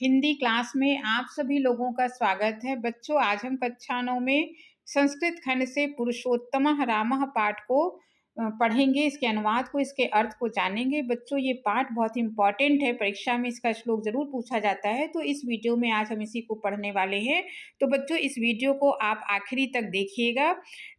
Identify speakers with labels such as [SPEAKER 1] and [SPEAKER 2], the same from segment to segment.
[SPEAKER 1] Hindi class में आप सभी लोगों का स्वागत है। बच्चों, आज हम कक्षा 9 में संस्कृत खंड से पुरुषोत्तमः रामः पाठ को पढ़ेंगे। इसके अनुवाद को, इसके अर्थ को जानेंगे। बच्चों, ये पाठ बहुत इम्पोर्टेंट है, परीक्षा में इसका श्लोक ज़रूर पूछा जाता है, तो इस वीडियो में आज हम इसी को पढ़ने वाले हैं। तो बच्चों, इस वीडियो को आप आखिरी तक देखिएगा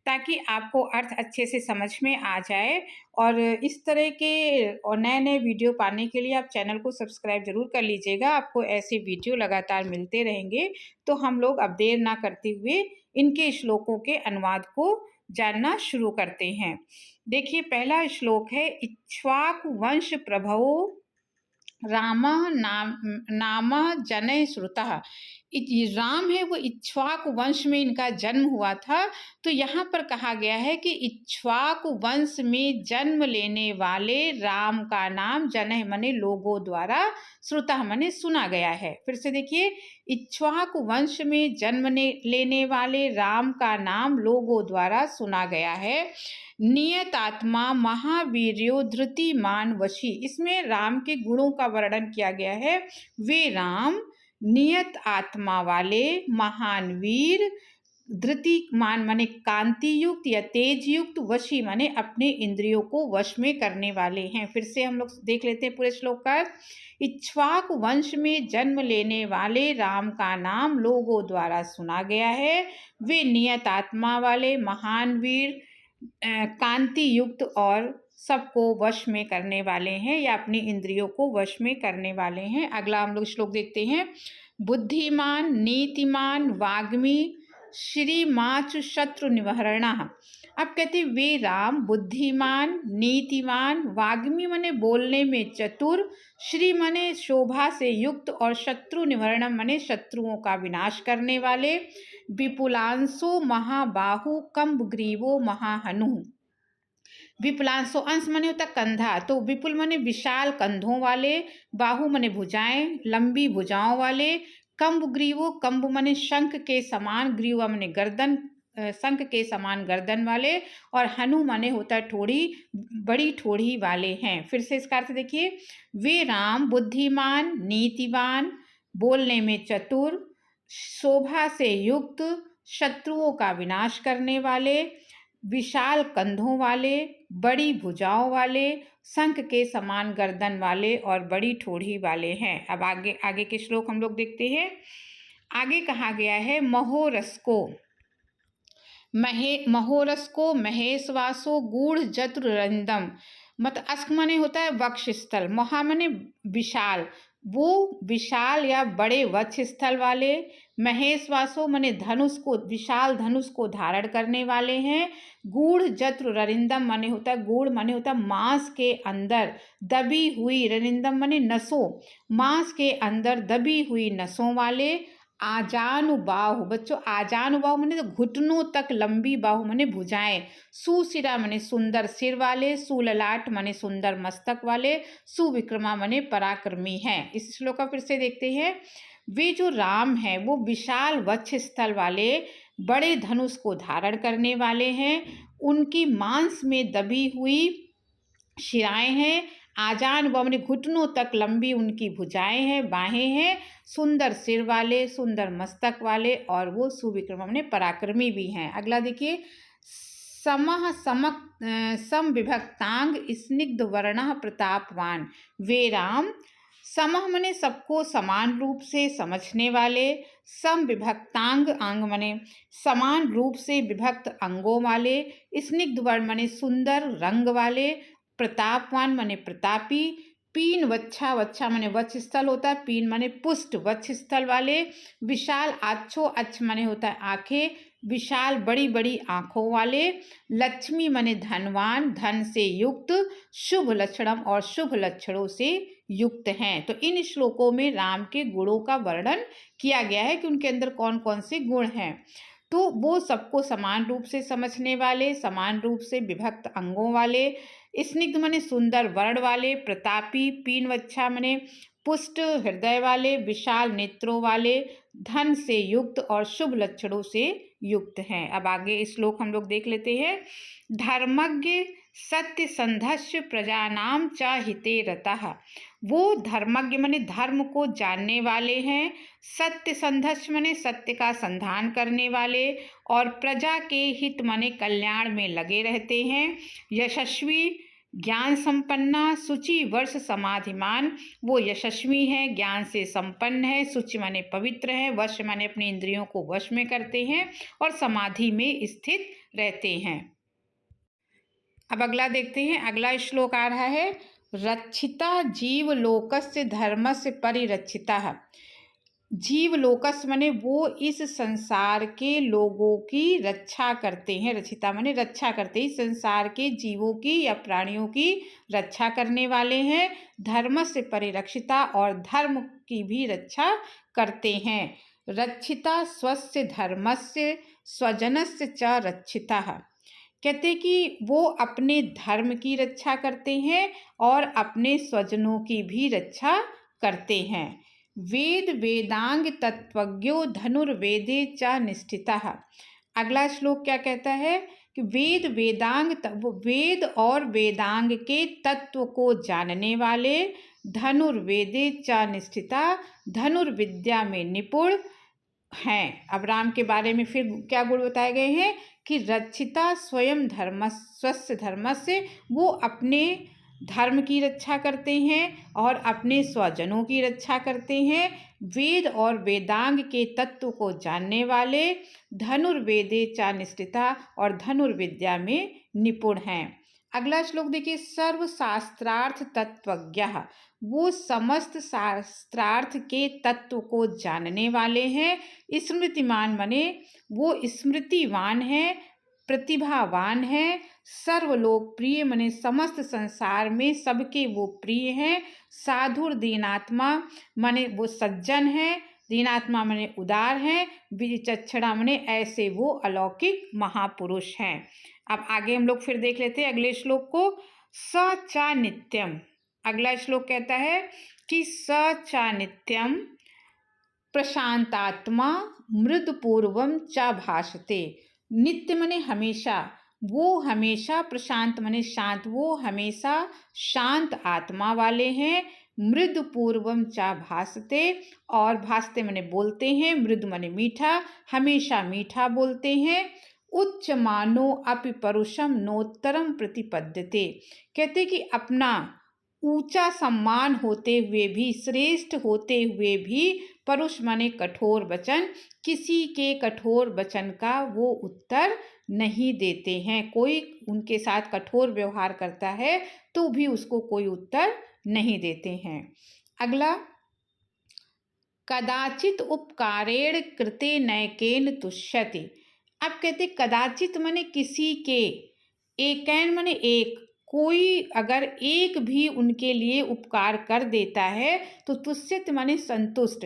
[SPEAKER 1] ताकि आपको अर्थ अच्छे से समझ में आ जाए। और इस तरह के और नए-नए वीडियो पाने के लिए आप चैनल को सब्सक्राइब ज़रूर कर लीजिएगा। आपको ऐसे वीडियो लगातार मिलते रहेंगे। तो हम लोग अब देर ना करते हुए इनके श्लोकों के अनुवाद को जानना शुरू करते हैं। देखिए, पहला श्लोक है, इक्ष्वाकु वंश प्रभवो रामः नामः जनैः श्रुतः। राम है वो इक्ष्वाकु वंश में इनका जन्म हुआ था। तो यहाँ पर कहा गया है कि इक्ष्वाकु वंश में जन्म लेने वाले राम का नाम जनैः मने लोगों द्वारा, श्रुतः मने सुना गया है। फिर से देखिए, इक्ष्वाकु वंश में जन्म लेने वाले राम का नाम लोगों द्वारा सुना गया है। नियत आत्मा महावीर्यो धृतिमान वशी, इसमें राम के गुणों का वर्णन किया गया है। वे राम नियत आत्मा वाले, महान वीर, धृतिमान माने कांति युक्त या तेज युक्त, वशी माने अपने इंद्रियों को वश में करने वाले हैं। फिर से हम लोग देख लेते हैं पूरे श्लोक का। इक्ष्वाकु वंश में जन्म लेने वाले राम का नाम लोगों द्वारा सुना गया है। वे नियत आत्मा वाले, महान वीर, कांति युक्त और सबको वश में करने वाले हैं या अपनी इंद्रियों को वश में करने वाले हैं। अगला हम लोग श्लोक देखते हैं। बुद्धिमान नीतिमान वाग्मी श्रीमाचु शत्रु निवारणः। अब कहते हैं, वे राम बुद्धिमान, नीतिमान, वाग्मी मने बोलने में चतुर, श्री मने शोभा से युक्त और शत्रु निवारणम मने शत्रुओं का विनाश करने वाले, विपुलांशो महाबाहु कंबग्रीवो महाहनु। विपुलांशो, अंश मने होता कंधा, तो विपुल मने विशाल कंधों वाले, बाहु मने भुजाएं, लंबी भुजाओं वाले, कंबग्रीवो, कंब मने शंख के समान, ग्रीवा मने गर्दन, शंख के समान गर्दन वाले, और हनु माने होता है ठोड़ी, बड़ी ठोड़ी वाले हैं। फिर से इसका अर्थ देखिए, वे राम बुद्धिमान, नीतिवान, बोलने में चतुर, शोभा से युक्त, शत्रुओं का विनाश करने वाले, विशाल कंधों वाले, बड़ी भुजाओं वाले, शंख के समान गर्दन वाले और बड़ी ठोड़ी वाले हैं। अब आगे के श्लोक हम लोग देखते हैं। आगे कहा गया है, महोरस्को महेशवासो गूढ़ जत्ररंदम। मतलब अस्क मने होता है वक्ष स्थल, महा मने विशाल, वो विशाल या बड़े वक्ष स्थल वाले, महेशवासो मने धनुष को, विशाल धनुष को धारण करने वाले हैं। गूढ़ जत्र ररिंदम मने होता है, गूढ़ मने होता है मांस के अंदर दबी हुई, ररिंदम मने नसों, मांस के अंदर दबी हुई नसों वाले। आजानुबाहु, बच्चों आजानुबाहु मने तो घुटनों तक लंबी, बाहु मने भुजाएं, सुशिरा मने सुंदर सिर वाले, सुललाट मने सुंदर मस्तक वाले, सुविक्रमा मने पराक्रमी हैं। इस श्लोक का फिर से देखते हैं। वे जो राम हैं वो विशाल वक्ष स्थल वाले, बड़े धनुष को धारण करने वाले हैं। उनकी मांस में दबी हुई शिराएं हैं। आजान माने घुटनों तक लंबी उनकी भुजाएं हैं, बाहें हैं। सुंदर सिर वाले, सुंदर मस्तक वाले, और वो सुविक्रम माने पराक्रमी भी हैं। अगला देखिए, सम विभक्तांग स्निग्ध वर्णः प्रतापवान। वे राम, समह मने सबको समान रूप से समझने वाले, सम विभक्तांग अंग मने समान रूप से विभक्त अंगों वाले, स्निग्ध वर्ण मने सुंदर रंग वाले, प्रतापवान मने प्रतापी, पीन वच्छा, वच्छा मने वक्ष स्थल होता है, पीन मने पुष्ट वक्ष स्थल वाले, विशाल आच्छो, अच्छ मने होता है आंखें, विशाल बड़ी बड़ी आंखों वाले, लक्ष्मी मने धनवान, धन से युक्त, शुभ लक्षणम और शुभ लक्षणों से युक्त हैं। तो इन श्लोकों में राम के गुणों का वर्णन किया गया है कि उनके अंदर कौन कौन से गुण हैं। तो वो सबको समान रूप से समझने वाले, समान रूप से विभक्त अंगों वाले, स्निग्ध मने सुंदर वर्ण वाले, प्रतापी, पीन वच्छा मने पुष्ट हृदय वाले, विशाल नेत्रों वाले, धन से युक्त और शुभ लक्षणों से युक्त हैं। अब आगे श्लोक हम लोग देख लेते हैं। धर्मज्ञ सत्यसन्धस्य प्रजानां च हिते रतः। वो धर्मज्ञ माने धर्म को जानने वाले हैं, सत्यसन्धस्य माने सत्य का संधान करने वाले, और प्रजा के हित माने कल्याण में लगे रहते हैं। यशस्वी ज्ञान संपन्ना शुचि वर्ष समाधिमान, वो यशस्वी है, ज्ञान से संपन्न है, शुचि माने पवित्र है, वश माने अपने इंद्रियों को वश में करते हैं और समाधि में स्थित रहते हैं। अब अगला देखते हैं। अगला श्लोक आ रहा है, रक्षिता जीवलोकस्य धर्मस्य परिरक्षिता। जीवलोकस माने वो इस संसार के लोगों की रक्षा करते हैं। रक्षिता माने रक्षा करते हैं, इस संसार के जीवों की या प्राणियों की रक्षा करने वाले हैं। धर्म से परिरक्षिता, और धर्म की भी रक्षा करते हैं। रक्षिता स्वस्य धर्मस्य स्वजनस्य च रक्षिता। कहते कि वो अपने धर्म की रक्षा करते हैं और अपने स्वजनों की भी रक्षा करते हैं। वेद वेदांग तत्वज्ञो धनुर्वेदे च निष्ठितः। अगला श्लोक क्या कहता है कि वेद वेदांग, वेद और वेदांग के तत्व को जानने वाले, धनुर्वेदे च निष्ठिता, धनुर्विद्या में निपुण हैं। अब राम के बारे में फिर क्या गुण बताए गए हैं कि रक्षिता स्वयं धर्म स्वस्य धर्म से, वो अपने धर्म की रक्षा करते हैं और अपने स्वजनों की रक्षा करते हैं। वेद और वेदांग के तत्व को जानने वाले, धनुर्वेदे च निष्ठिता, और धनुर्विद्या में निपुण हैं। अगला श्लोक देखिए, सर्वशास्त्रार्थ तत्वज्ञः, वो समस्त शास्त्रार्थ के तत्व को जानने वाले हैं। स्मृतिमान माने वो स्मृतिवान है, प्रतिभावान है। सर्वलोकप्रिय माने समस्त संसार में सबके वो प्रिय हैं। साधुर दीनात्मा माने वो सज्जन है, दीनात्मा माने उदार हैं। विचक्षणा माने ऐसे वो अलौकिक महापुरुष हैं। अब आगे हम लोग फिर देख लेते हैं अगले श्लोक को। स च नित्यम। अगला श्लोक कहता है कि स च नित्यम प्रशांतात्मा मृदपूर्वम च भाषते। नित्य माने हमेशा, वो हमेशा, प्रशांत माने शांत, वो हमेशा शांत आत्मा वाले हैं। मृदपूर्वम च भाषते, और भाषते माने बोलते हैं, मृद माने मीठा, हमेशा मीठा बोलते हैं। उच्च मानो अपि परुषम नोत्तरम प्रतिपद्यते। कहते कि अपना ऊंचा सम्मान होते हुए भी, श्रेष्ठ होते हुए भी, परुष माने कठोर वचन, किसी के कठोर वचन का वो उत्तर नहीं देते हैं। कोई उनके साथ कठोर व्यवहार करता है तो भी उसको कोई उत्तर नहीं देते हैं। अगला, कदाचित उपकारेण कृते नैकेन तुष्यति। अब कहते कदाचित माने किसी के, एकैन माने एक, कोई अगर एक भी उनके लिए उपकार कर देता है तो तुष्यत माने संतुष्ट।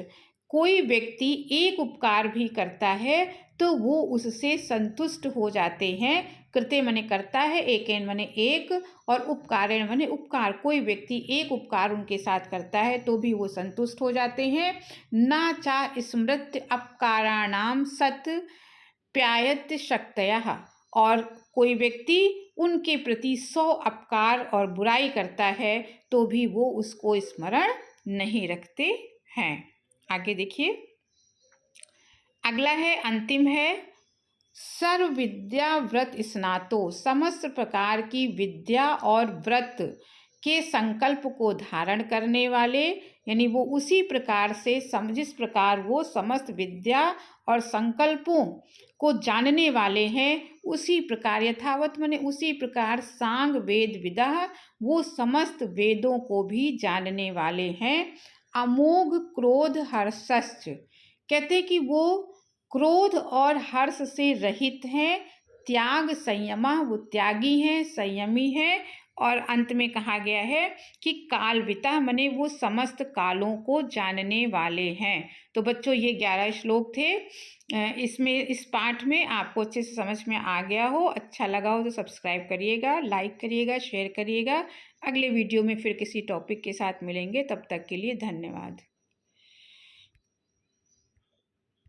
[SPEAKER 1] कोई व्यक्ति एक उपकार भी करता है तो वो उससे संतुष्ट हो जाते हैं। कृते माने करता है, एकैन माने एक, और उपकारेण माने उपकार। कोई व्यक्ति एक उपकार उनके साथ करता है तो भी वो संतुष्ट हो जाते हैं। ना चा स्मृत्य अपकाराणाम सत प्यायत्य शक्तयः। और कोई व्यक्ति उनके प्रति 100 अपकार और बुराई करता है तो भी वो उसको स्मरण नहीं रखते हैं। आगे देखिए, अगला है, अंतिम है, सर्व विद्या व्रत स्नातो। समस्त प्रकार की विद्या और व्रत के संकल्प को धारण करने वाले, यानी वो उसी प्रकार से जिस प्रकार वो समस्त विद्या और संकल्पों को जानने वाले हैं, उसी प्रकार, यथावत माने उसी प्रकार, सांग वेद विदः, वो समस्त वेदों को भी जानने वाले हैं। अमोघ क्रोध हर्षश्च। कहते कि वो क्रोध और हर्ष से रहित हैं। त्याग संयमा, वो त्यागी हैं, संयमी हैं। और अंत में कहा गया है कि कालविता माने वो समस्त कालों को जानने वाले हैं। तो बच्चों, ये 11 श्लोक थे। इसमें इस पाठ में आपको अच्छे से समझ में आ गया हो, अच्छा लगा हो तो सब्सक्राइब करिएगा, लाइक करिएगा, शेयर करिएगा। अगले वीडियो में फिर किसी टॉपिक के साथ मिलेंगे, तब तक के लिए धन्यवाद।